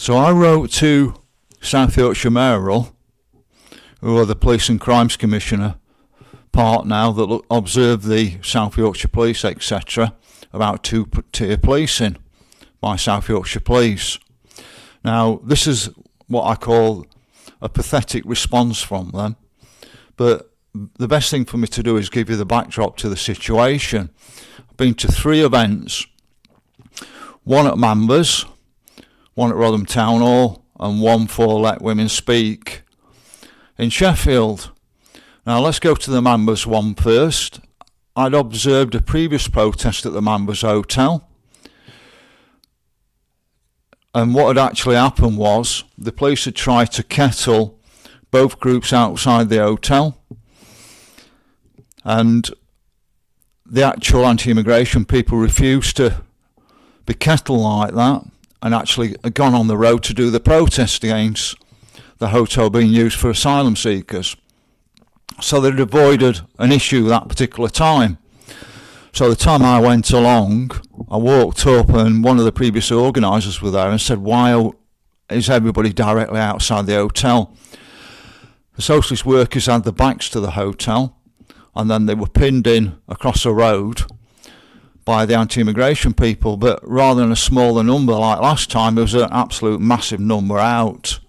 So I wrote to South Yorkshire Mayoral, who are the Police and Crimes Commissioner part now that observe the South Yorkshire Police, etc., about two-tier policing by South Yorkshire Police. Now, this is what I call a pathetic response from them, but the best thing for me to do is give you the backdrop to the situation. I've been to 3 events, one at Mambers, one at Rotherham Town Hall, and one for Let Women Speak in Sheffield. Now let's go to the Mambers one first. I'd observed a previous protest at the Mambers Hotel, and what had actually happened was the police had tried to kettle both groups outside the hotel, and the actual anti-immigration people refused to be kettled like that, and actually had gone on the road to do the protest against the hotel being used for asylum seekers. So they'd avoided an issue that particular time. So the time I went along, I walked up and one of the previous organisers were there and said, why is everybody directly outside the hotel? The socialist workers had their backs to the hotel, and then they were pinned in across the road by the anti-immigration people, but rather than a smaller number like last time, there was an absolute massive number out.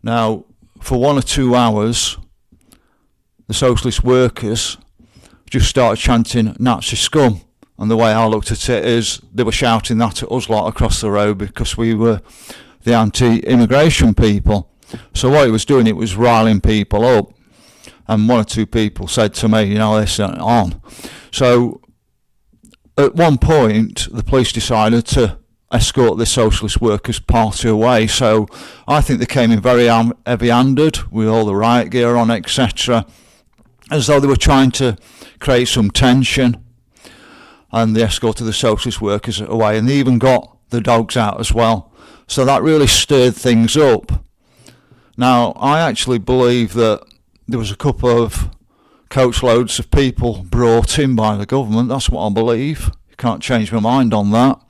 Now, for 1 or 2 hours, the socialist workers just started chanting Nazi scum, and the way I looked at it is they were shouting that at us lot across the road because we were the anti-immigration people. So what it was doing, it was riling people up, and 1 or 2 people said to me, this isn't on. So at one point the police decided to escort the socialist workers party away. So I think they came in very heavy-handed with all the riot gear on, etc., as though they were trying to create some tension, and they escorted the socialist workers away, and they even got the dogs out as well. So that really stirred things up. Now, I actually believe that there was a couple of coachloads of people brought in by the government. That's what I believe. You can't change my mind on that.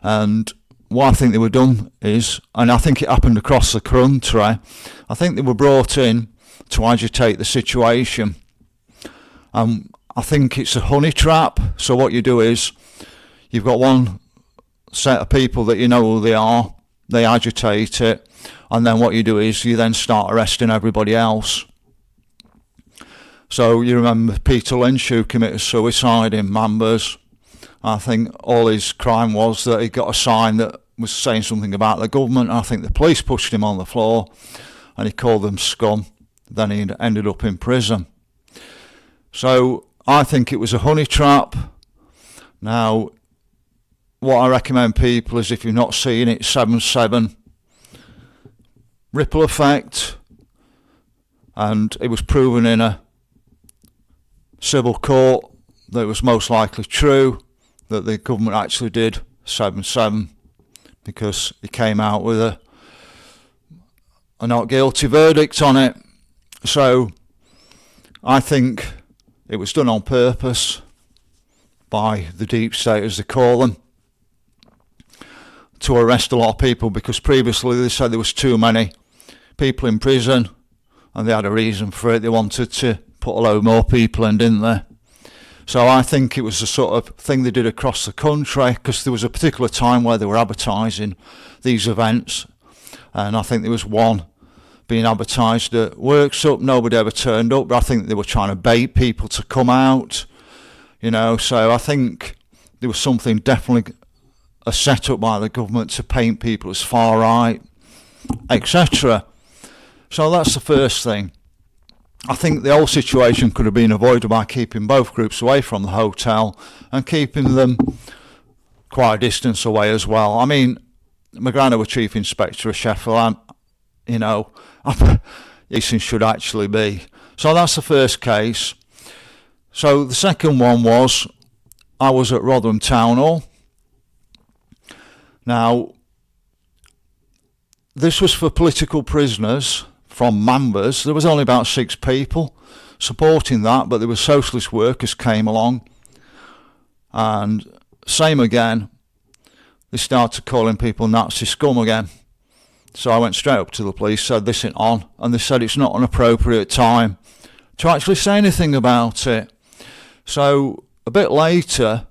And what I think they were done is, and I think it happened across the country, I think they were brought in to agitate the situation. I think it's a honey trap. So what you do is, you've got one set of people that you know who they are, they agitate it, and then what you do is you then start arresting everybody else. So you remember Peter Lynch, who committed suicide in Mambers. I think all his crime was that he got a sign that was saying something about the government. I think the police pushed him on the floor and he called them scum. Then he ended up in prison. So I think it was a honey trap. Now, what I recommend people is, if you've not seen it, 7/7 ripple effect, and it was proven in a civil court that it was most likely true that the government actually did 7/7, because he came out with a not guilty verdict on it. So I think it was done on purpose by the deep state, as they call them, to arrest a lot of people, because previously they said there was too many people in prison and they had a reason for it. They wanted to put a load more people in, didn't they? So I think it was the sort of thing they did across the country, because there was a particular time where they were advertising these events, and I think there was one being advertised at Worksup. Nobody ever turned up, but I think they were trying to bait people to come out, so I think there was something, definitely a set-up by the government to paint people as far right, etc. So that's the first thing. I think the whole situation could have been avoided by keeping both groups away from the hotel and keeping them quite a distance away as well. I mean, McGranagh was Chief Inspector of Sheffield, Easton should actually be. So that's the first case. So the second one was, I was at Rotherham Town Hall. Now, this was for political prisoners from Mambers. There was only about 6 people supporting that, but there were socialist workers came along, and same again, they started calling people Nazi scum again. So I went straight up to the police, said this ain't on, and they said it's not an appropriate time to actually say anything about it. So a bit later,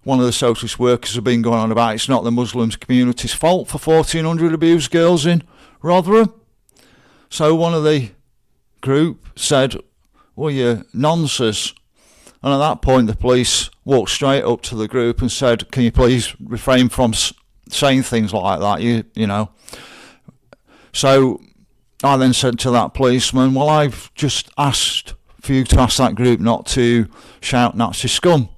one of the socialist workers had been going on about it's not the Muslim community's fault for 1,400 abused girls in Rotherham. So one of the group said, well, you're nonsense. And at that point, the police walked straight up to the group and said, can you please refrain from saying things like that, you know. So I then said to that policeman, well, I've just asked for you to ask that group not to shout Nazi scum.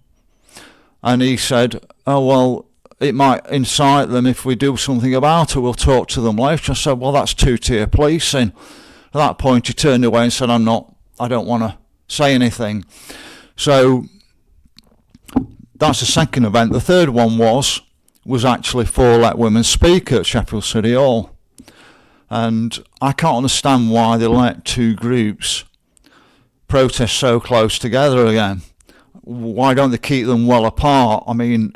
And he said, oh, well, it might incite them if we do something about it. We'll talk to them later. I said, well, that's two-tier policing. At that point, he turned away and said, I don't want to say anything. So that's the second event. The third one was actually for Let Women Speak at Sheffield City Hall. And I can't understand why they let two groups protest so close together again. Why don't they keep them well apart? I mean,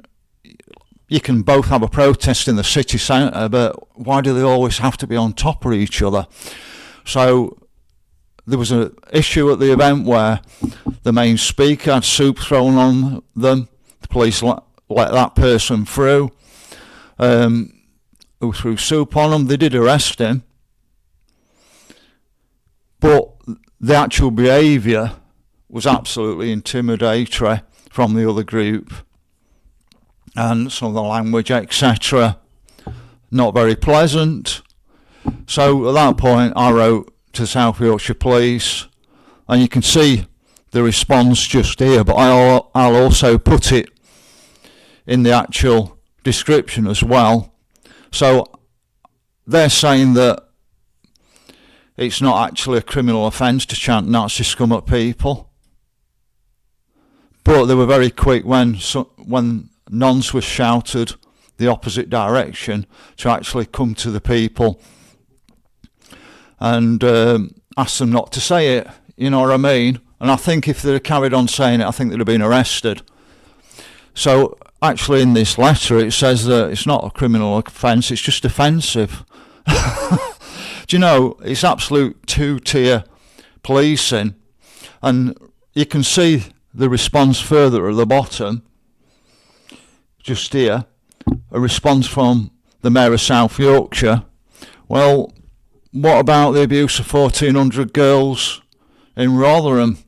you can both have a protest in the city centre, but why do they always have to be on top of each other? So there was an issue at the event where the main speaker had soup thrown on them. The police let that person through, who threw soup on them. They did arrest him, but the actual behaviour was absolutely intimidatory from the other group, and some of the language, etc., not very pleasant. So at that point I wrote to South Yorkshire Police, and you can see the response just here, but I'll also put it in the actual description as well. So they're saying that it's not actually a criminal offence to chant Nazi scum at people, but they were very quick when nonce was shouted the opposite direction to actually come to the people and ask them not to say it, you know what I mean? And I think if they'd carried on saying it, I think they'd have been arrested. So actually in this letter it says that it's not a criminal offence, it's just offensive. Do you know, it's absolute two-tier policing, and you can see the response further at the bottom, just here, a response from the Mayor of South Yorkshire. Well, what about the abuse of 1,400 girls in Rotherham?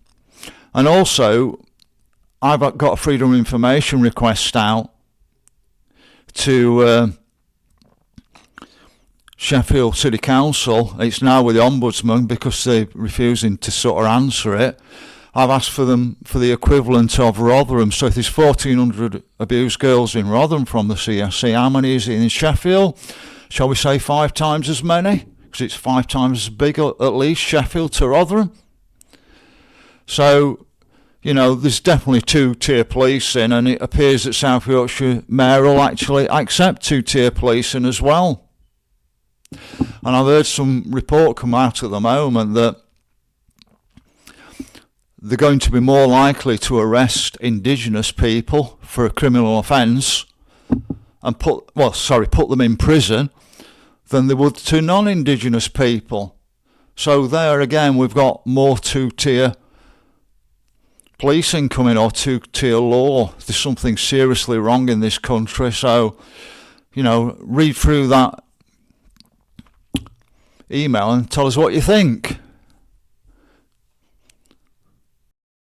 And also, I've got a Freedom of Information request out to Sheffield City Council. It's now with the Ombudsman because they're refusing to sort of answer it. I've asked for them for the equivalent of Rotherham. So if there's 1,400 abused girls in Rotherham from the CSC, how many is it in Sheffield? Shall we say 5 times as many? Because it's 5 times as big, at least, Sheffield to Rotherham. So, you know, there's definitely two-tier policing, and it appears that South Yorkshire Mayoral actually accept two-tier policing as well. And I've heard some report come out at the moment that they're going to be more likely to arrest Indigenous people for a criminal offence and put them in prison than they would to non-Indigenous people. So there again, we've got more two-tier policing coming, or two-tier law. There's something seriously wrong in this country. So, you know, read through that email and tell us what you think.